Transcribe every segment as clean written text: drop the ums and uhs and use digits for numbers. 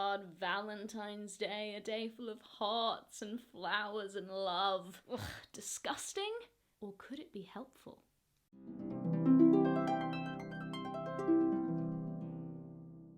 god, Valentine's Day, a day full of hearts and flowers and love. Ugh, disgusting? Or could it be helpful?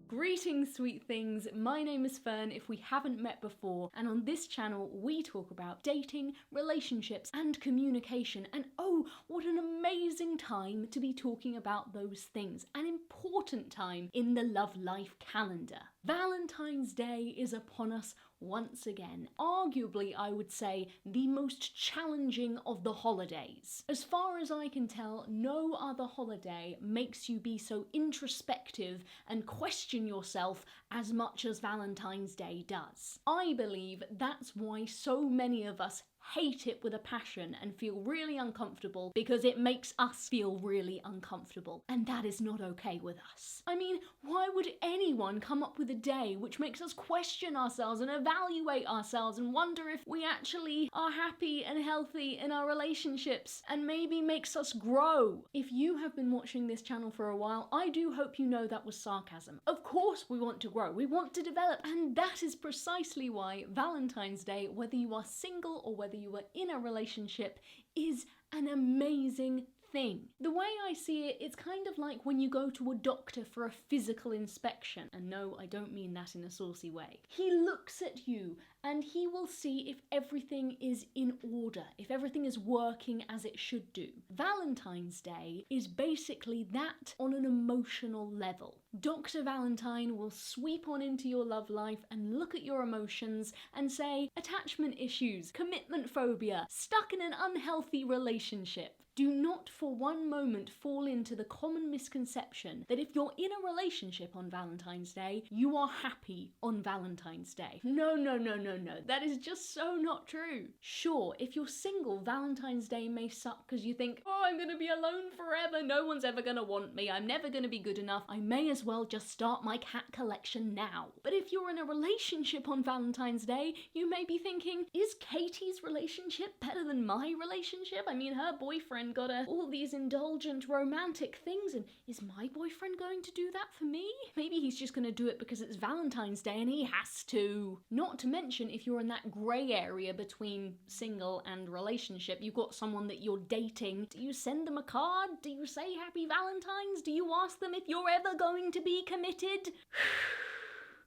Greetings, sweet things. My name is Fern, if we haven't met before, and on this channel we talk about dating, relationships, and communication. And oh, what an amazing time to be talking about those things. An important time in the love life calendar. Valentine's Day is upon us once again. Arguably, I would say, the most challenging of the holidays. As far as I can tell, no other holiday makes you be so introspective and question yourself as much as Valentine's Day does. I believe that's why so many of us hate it with a passion and feel really uncomfortable, because it makes us feel really uncomfortable, and that is not okay with us. I mean, why would anyone come up with a day which makes us question ourselves and evaluate ourselves and wonder if we actually are happy and healthy in our relationships, and maybe makes us grow? If you have been watching this channel for a while, I do hope you know that was sarcasm. Of course we want to grow, we want to develop, and that is precisely why Valentine's Day, whether you are single or whether you are in a relationship, is an amazing thing. The way I see it, it's kind of like when you go to a doctor for a physical inspection. And no, I don't mean that in a saucy way. He looks at you and he will see if everything is in order, if everything is working as it should do. Valentine's Day is basically that on an emotional level. Dr. Valentine will sweep on into your love life and look at your emotions and say, attachment issues, commitment phobia, stuck in an unhealthy relationship. Do not for one moment fall into the common misconception that if you're in a relationship on Valentine's Day, you are happy on Valentine's Day. No. That is just so not true. Sure, if you're single, Valentine's Day may suck because you think, oh, I'm gonna be alone forever. No one's ever gonna want me. I'm never gonna be good enough. I may as well just start my cat collection now. But if you're in a relationship on Valentine's Day, you may be thinking, is Katie's relationship better than my relationship? I mean, her boyfriend got all these indulgent romantic things, and is my boyfriend going to do that for me? Maybe he's just going to do it because it's Valentine's Day and he has to. Not to mention, if you're in that grey area between single and relationship, you've got someone that you're dating. Do you send them a card? Do you say Happy Valentine's? Do you ask them if you're ever going to be committed?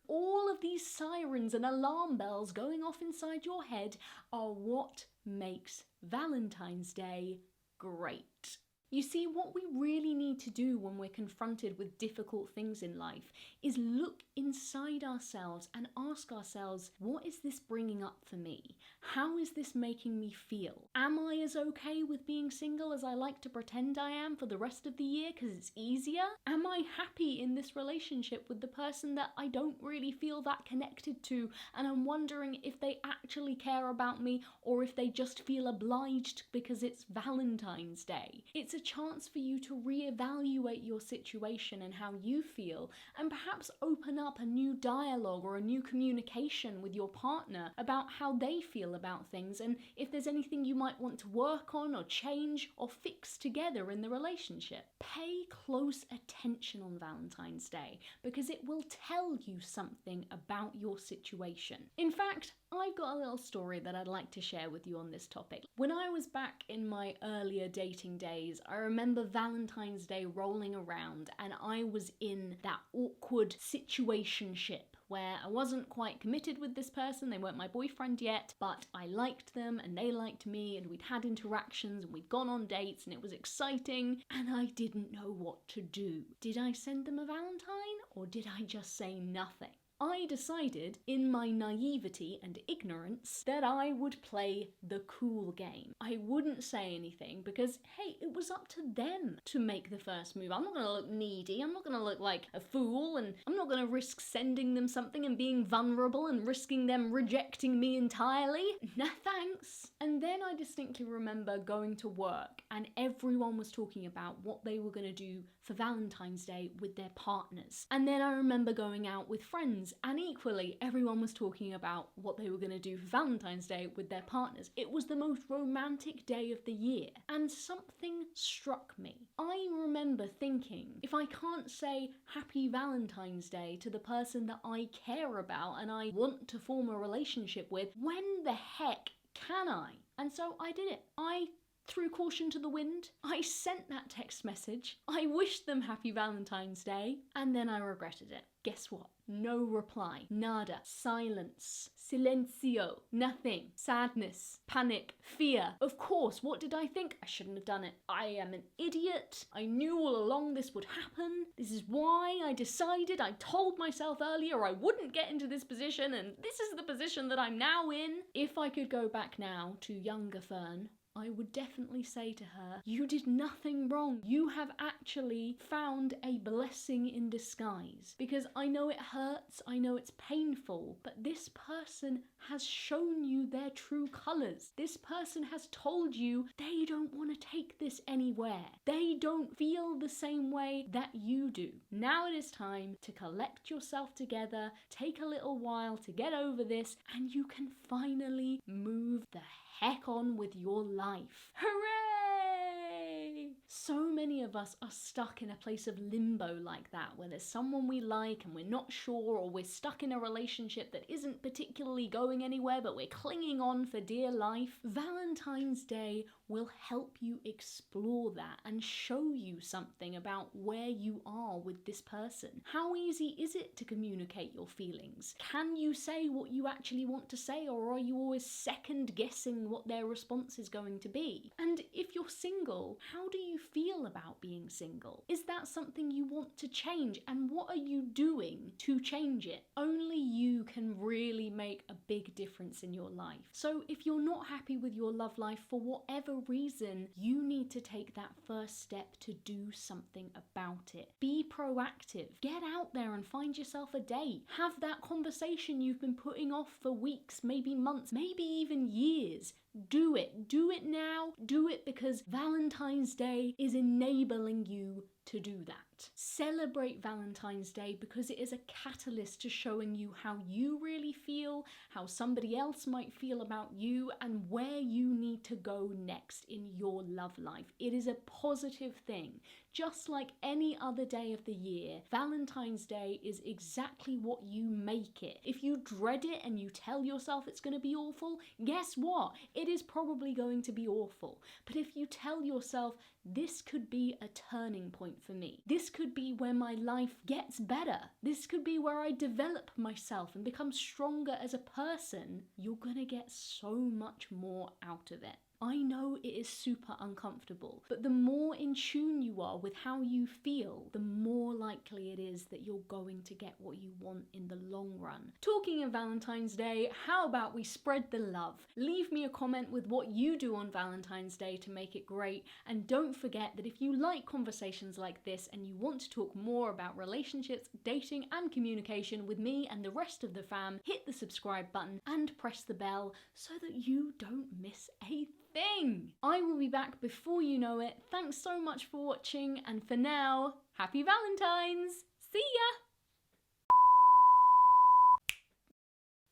All of these sirens and alarm bells going off inside your head are what makes Valentine's Day great. You see, what we really need to do when we're confronted with difficult things in life is look inside ourselves and ask ourselves, what is this bringing up for me? How is this making me feel? Am I as okay with being single as I like to pretend I am for the rest of the year because it's easier? Am I happy in this relationship with the person that I don't really feel that connected to, and I'm wondering if they actually care about me or if they just feel obliged because it's Valentine's Day? It's a chance for you to reevaluate your situation and how you feel, and perhaps open up a new dialogue or a new communication with your partner about how they feel about things, and if there's anything you might want to work on or change or fix together in the relationship. Pay close attention on Valentine's Day because it will tell you something about your situation. In fact, I've got a little story that I'd like to share with you on this topic. When I was back in my earlier dating days, I remember Valentine's Day rolling around and I was in that awkward situationship where I wasn't quite committed with this person. They weren't my boyfriend yet, but I liked them and they liked me, and we'd had interactions and we'd gone on dates and it was exciting, and I didn't know what to do. Did I send them a Valentine or did I just say nothing? I decided, in my naivety and ignorance, that I would play the cool game. I wouldn't say anything because, hey, it was up to them to make the first move. I'm not going to look needy, I'm not going to look like a fool, and I'm not going to risk sending them something and being vulnerable and risking them rejecting me entirely. No thanks. And then I distinctly remember going to work and everyone was talking about what they were going to do for Valentine's Day with their partners. And then I remember going out with friends, and equally everyone was talking about what they were going to do for Valentine's Day with their partners. It was the most romantic day of the year, and something struck me. I remember thinking, if I can't say Happy Valentine's Day to the person that I care about and I want to form a relationship with, when the heck can I? And so I did it. I threw caution to the wind. I sent that text message. I wished them Happy Valentine's Day, and then I regretted it. Guess what? No reply. Nada. Silence. Silencio. Nothing. Sadness. Panic. Fear. Of course, what did I think? I shouldn't have done it. I am an idiot. I knew all along this would happen. This is why I decided. I told myself earlier I wouldn't get into this position, and this is the position that I'm now in. If I could go back now to younger Fern, I would definitely say to her, you did nothing wrong. You have actually found a blessing in disguise. Because I know it hurts, I know it's painful, but this person has shown you their true colours. This person has told you they don't want to take this anywhere. They don't feel the same way that you do. Now it is time to collect yourself together, take a little while to get over this, and you can finally move the heck on with your life. Hooray! So many of us are stuck in a place of limbo like that, where there's someone we like and we're not sure, or we're stuck in a relationship that isn't particularly going anywhere, but we're clinging on for dear life. Valentine's Day will help you explore that and show you something about where you are with this person. How easy is it to communicate your feelings? Can you say what you actually want to say, or are you always second guessing what their response is going to be? And if you're single, how do you feel about being single? Is that something you want to change? And what are you doing to change it? Only you can really make a big difference in your life. So if you're not happy with your love life for whatever reason, you need to take that first step to do something about it. Be proactive. Get out there and find yourself a date. Have that conversation you've been putting off for weeks, maybe months, maybe even years. Do it. Do it now. Do it because Valentine's Day is enabling you to do that. Celebrate Valentine's Day because it is a catalyst to showing you how you really feel, how somebody else might feel about you, and where you need to go next in your love life. It is a positive thing. Just like any other day of the year, Valentine's Day is exactly what you make it. If you dread it and you tell yourself it's going to be awful, guess what? It is probably going to be awful. But if you tell yourself, this could be a turning point for me. This could be where my life gets better. This could be where I develop myself and become stronger as a person. You're gonna get so much more out of it. I know it is super uncomfortable, but the more in tune you are with how you feel, the more likely it is that you're going to get what you want in the long run. Talking of Valentine's Day, how about we spread the love? Leave me a comment with what you do on Valentine's Day to make it great, and don't forget that if you like conversations like this and you want to talk more about relationships, dating and communication with me and the rest of the fam, hit the subscribe button and press the bell so that you don't miss a thing. I will be back before you know it. Thanks so much for watching, and for now, happy Valentine's! See ya!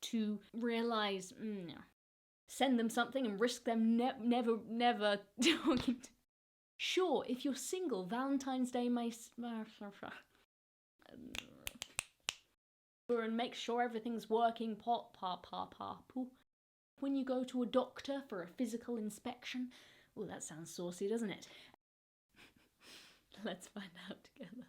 To realise, send them something and risk them never talking to... Sure, if you're single, Valentine's Day may... and make sure everything's working, when you go to a doctor for a physical inspection. Oh, that sounds saucy, doesn't it? Let's find out together.